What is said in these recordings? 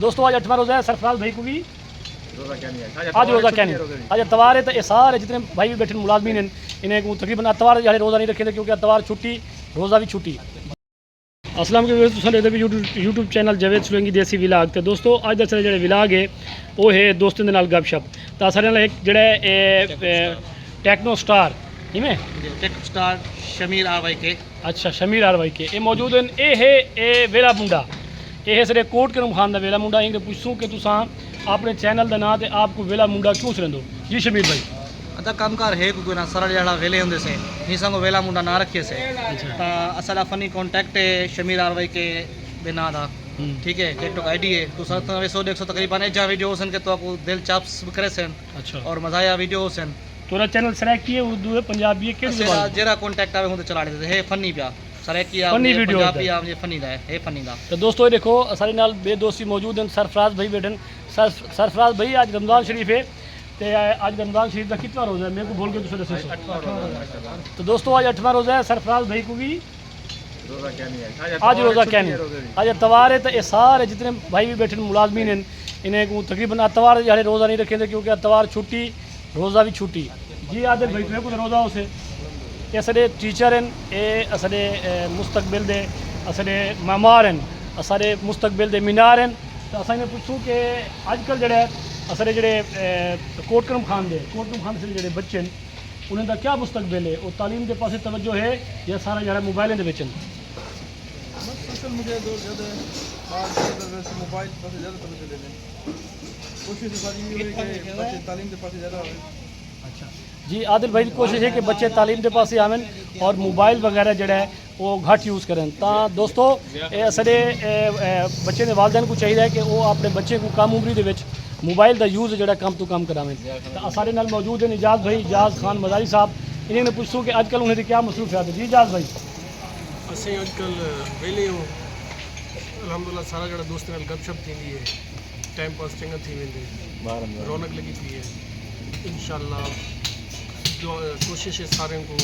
दोस्तों आज 8वां रोज़ा है। सरफराज भाई को भी आज रोज़ा क्या नहीं, आज अतवार है। तो ये सारे जितने भाई भी बैठे मुलाजमीन हैं इन्हें को तकरीबन अतवार जहाँ रोज़ा नहीं रखे क्योंकि अतवार छुट्टी रोज़ा भी छुट्टी। अस्सलाम वालेकुम यूट्यूब चैनल जावेद सुलंगी देसी विलाग। तो दोस्तों अज का सारा जो विलाग है वो है दोस्तों के नाल गपशप। तो सारे नाल एक जड़ा टेक्नो स्टार इवें टेक्नो स्टार शमीर आरवाई के अच्छा शमीर आरवाई के ये मौजूद हैं। ये है ये वेला मुंडा ये है सारे कोट करम खान का वेला मुंडा। इनके पूछूँ कि तुसा अपने चैनल का नाम तो आपको वेला मुंडा क्यों सरेंदो जी शमीर भाई? अदा कामकार है कोई ना सरल जड़ा वेले होंगे से नहीं संगो वेला मुंडा ना रखे से असाला फनी कॉन्टैक्ट है शमीर आरवाई के बिना था। ठीक है टिकटॉक आईडी है तो 100 तकरीबन एजा वीडियो सन के तो आपको दिल चाप्स करे सन अच्छा और मजाया वीडियो सन तोरा चैनल सराकी है उर्दू है पंजाबी है किस ज़बान जेरा कॉन्टैक्ट आवे होंगे चला देते है फनी पिया सराकी आ फनी वीडियो पंजाबी आ ये फनी दा है फनी दा। तो दोस्तों ये देखो सारे नाल बेदोस्ती मौजूद हैं। सरफराज भाई बैठन सरफराज भाई आज रमज़ान शरीफ है तो आज रमज़ान शरीफ का कितना रोज़ा है मेरे को बोल के दूसरे दसो। तो दोस्तों आज 8वां रोज़ा है। सरफराज भाई को भी आज रोज़ा क्या नहीं, आज अतवार है। तो ये सारे जितने भाई भी बैठे मुलाजमीन हैं इन्हें को तकरीबन अतवार जहाँ रोज़ा नहीं रखे क्योंकि अतवार छुट्टी रोज़ा भी छुट्टी जी। आदिल भाई तुम्हें कुछ रोज़ा उसे ये असले टीचर हैं ये असले मुस्तकबिल दे असले मामार हैं असले मुस्तकबिल दे मीनार हैं। तो असा इन्हें पूछूँ कि अजकल जड़े असले जड़े कोटकरम खान से जड़े बच्चे हैं उन्हें का क्या मुस्तकबिल है और तालीम के पास तवज्जो है या सारा जड़ा मोबाइल के बेचन सोशल मीडिया दौर ज़्यादा है मोबाइल पास ज़्यादा तवज्जो दे दें कोशिश सारी ये है कि बच्चे तालीम के पास ज़्यादा आवे। अच्छा जी आदिल भाई की कोशिश है कि बच्चे तालीम के पास ही आवन और मोबाइल वगैरह जड़ा है वो घट यूज़ करें। तो दोस्तों असले बच्चे के वालदैन को चाहिए कि वो अपने बच्चे को कम उम्र के मोबाइल का यूज़ जो कम तो कम करावें। तो सारे नाल मौजूद हैं इजाज़ भाई इजाज़ खान मजारी साहब। इन्हें पूछूँ कि अजकल उन्हें क्या मसरूफियात है जी इजाज़ भाई? असें अजकल वेले हो अलहमदुल्ला सारा जड़ा दोस्त नाल गपशप थी है टाइम पास चंगा थी वेंदे रौनक लगी थी है इंशाअल्लाह जो कोशिश है सारे को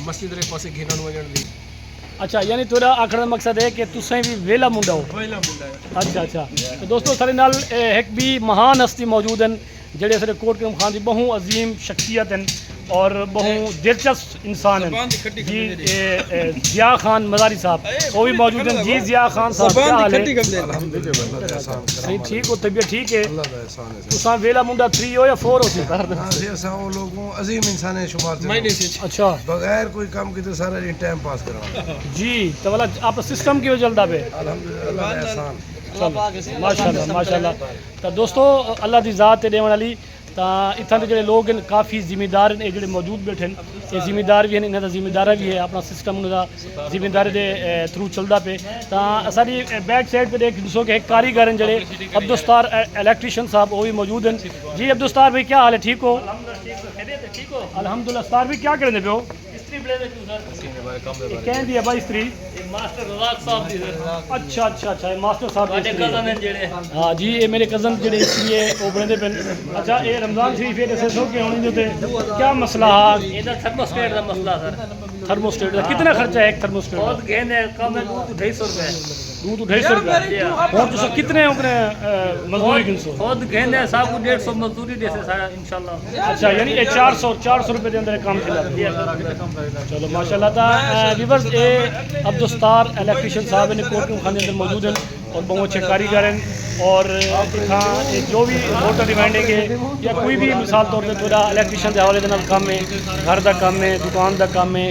मस्जिद रे पासे घिनण वजण दी। अच्छा यानी तेरा आखिर का मकसद है कि तुसें भी वेला मुंडा हो। वेला मुंडा है अच्छा अच्छा। तो दोस्तों सारे नाल एक भी महान हस्ती मौजूद हैं जड़े सारे कोटकरम खान की बहु अजीम शख्सियत हैं और बहु दिलचस्प इंसान हैं जी। जिया खान मजारी साहब वो भी मौजूद हैं जी। जिया खान साहब क्या हाल है? सही ठीक हो तबीयत ठीक है? तुसा वेला मुंडा 3 हो या 4 हो? लोगों अजीम इंसान शुमार अच्छा बगैर कोई काम के तो सारा दिन टाइम पास करा जी। तो वाला आप सिस्टम क्यों चलता पे माशाल्लाह माशाल्लाह। तो दोस्तों अल्लाह की ज़ात है देने वाली। तो इतना के जो लोग हैं काफ़ी जिम्मेदार हैं ये मौजूद बैठे हैं ये जिम्मेदार भी हैं इन्हों का जिम्मेदारा भी है अपना सिस्टम उनका जिम्मेदारी के थ्रू चलता पे। तो सारी बैक साइड पर देख दसो कि एक कारीगर हैं जड़े अब्दुस्तार इलेक्ट्रीशियन साहब वो भी मौजूद हैं जी। अब्दुस्तार भाई क्या हाल है ठीक हो? अल्हम्दुलिल्लाह। स्तार भी क्या करें पे हो? कह दिया भाई स्त्री अच्छा अच्छा अच्छा मास्टर साहब हाँ जी ये मेरे कज़न जड़े स्त्री है वो बने पे। अच्छा ये रमज़ान शरीफ है दसे सो के होने जो क्या मसला है? थर्मोस्टेट का मसला सर थर्मोस्टेट का कितना खर्चा है एक थर्मोस्टेट? बहुत गेंद है कम है 250 रुपए दूध 250 रुपये और तो कितने उतने मजदूरी 300 बहुत गेंद है साहब को 150 मजदूरी देसे सारा इंशाल्लाह। अच्छा यानी ये 400 रुपये के अंदर काम चला। चलो माशाल्लाह। था विवर्स ये अब्दुस्तार इलेक्ट्रीशियन साहब ने कोटकरम खान के अंदर मौजूद हैं और बहुत अच्छे कारीगर हैं और जो भी वोटर डिमांडिंग है या कोई भी मिसाल तौर पर थोड़ा इलेक्ट्रीशियन के हवाले के काम है घर का काम है दुकान का काम है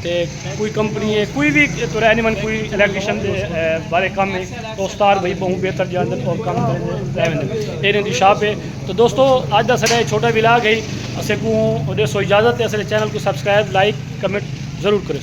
तो कोई कंपनी है कोई भी तुरा एनिमल कोई इलेक्ट्रीशियन बारे काम है तो उस्ताद भाई बहुत बेहतर जानते और काम करें इन्हें शाप है। तो दोस्तों आज का सारा छोटा विलाग है असें को सो इजाज़त है। असले चैनल को सब्सक्राइब लाइक कमेंट ज़रूर करें।